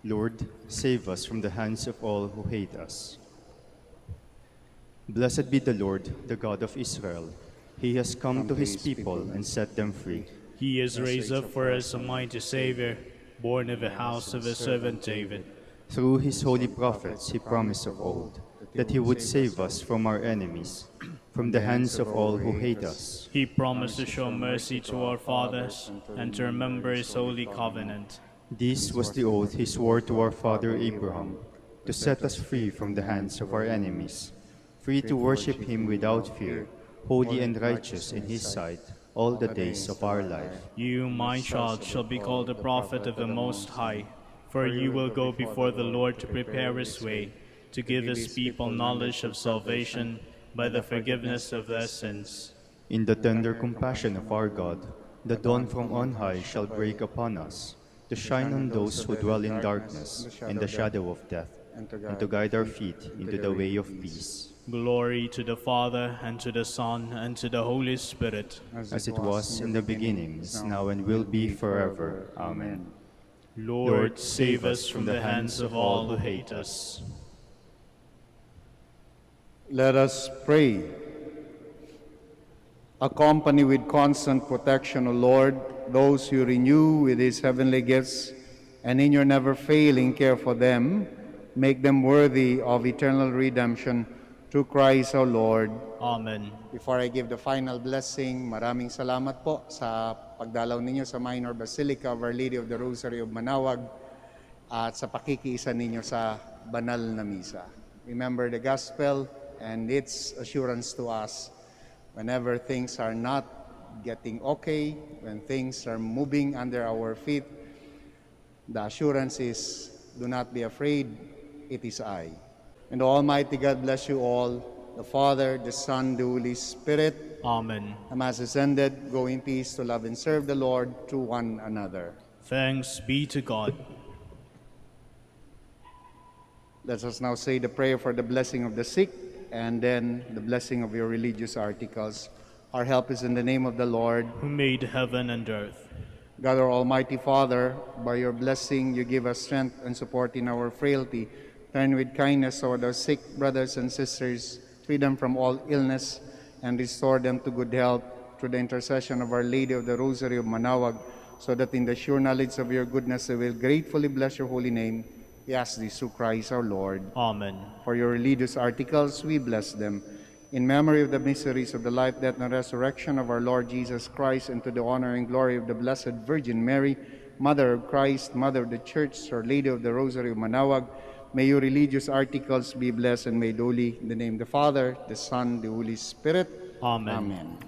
Lord, save us from the hands of all who hate us. Blessed be the Lord, the God of Israel. He has come to his people and set them free. He has raised up for us a mighty Savior, born of the house of his servant David. Through his holy prophets he promised of old that he would save us from our enemies, from the hands of all who hate us. He promised to show mercy to our fathers and to remember his holy covenant. This was the oath he swore to our father Abraham, to set us free from the hands of our enemies, free to worship him without fear, holy and righteous in his sight, all the days of our life. You, my child, shall be called a prophet of the Most High, for you will go before the Lord to prepare his way, to give his people knowledge of salvation by the forgiveness of their sins. In the tender compassion of our God, the dawn from on high shall break upon us, to shine on those who dwell in darkness and the shadow of death, and to guide our feet into the way of peace. Glory to the Father, and to the Son, and to the Holy Spirit. As it was in the beginning, is now, and will be forever. Amen. Lord, save us from the hands of all who hate us. Let us pray. Accompany with constant protection, O Lord, those you renew with his heavenly gifts, and in your never-failing care for them, make them worthy of eternal redemption through Christ our Lord. Amen. Before I give the final blessing, maraming salamat po sa pagdalaw ninyo sa Minor Basilica of Our Lady of the Rosary of Manaoag at sa pakikiisa ninyo sa banal na misa. Remember the gospel and its assurance to us whenever things are not getting okay, when things are moving under our feet, the assurance is, do not be afraid, it is I. And the Almighty God bless you all, the Father, the Son, the Holy Spirit. Amen. The Mass is ended. Go in peace to love and serve the Lord through one another. Thanks be to God. Let us now say the prayer for the blessing of the sick, and then the blessing of your religious articles. Our help is in the name of the Lord, Who made heaven and earth. God, our Almighty Father, by your blessing you give us strength and support in our frailty. Turn with kindness toward our sick brothers and sisters, free them from all illness, and restore them to good health through the intercession of Our Lady of the Rosary of Manaoag, so that in the sure knowledge of your goodness they will gratefully bless your holy name. We ask this through Christ our Lord. Amen. For your religious articles, we bless them. In memory of the mysteries of the life, death, and resurrection of our Lord Jesus Christ, and to the honor and glory of the Blessed Virgin Mary, Mother of Christ, Mother of the Church, Our Lady of the Rosary of Manaoag, may your religious articles be blessed and made holy. In the name of the Father, the Son, the Holy Spirit. Amen. Amen.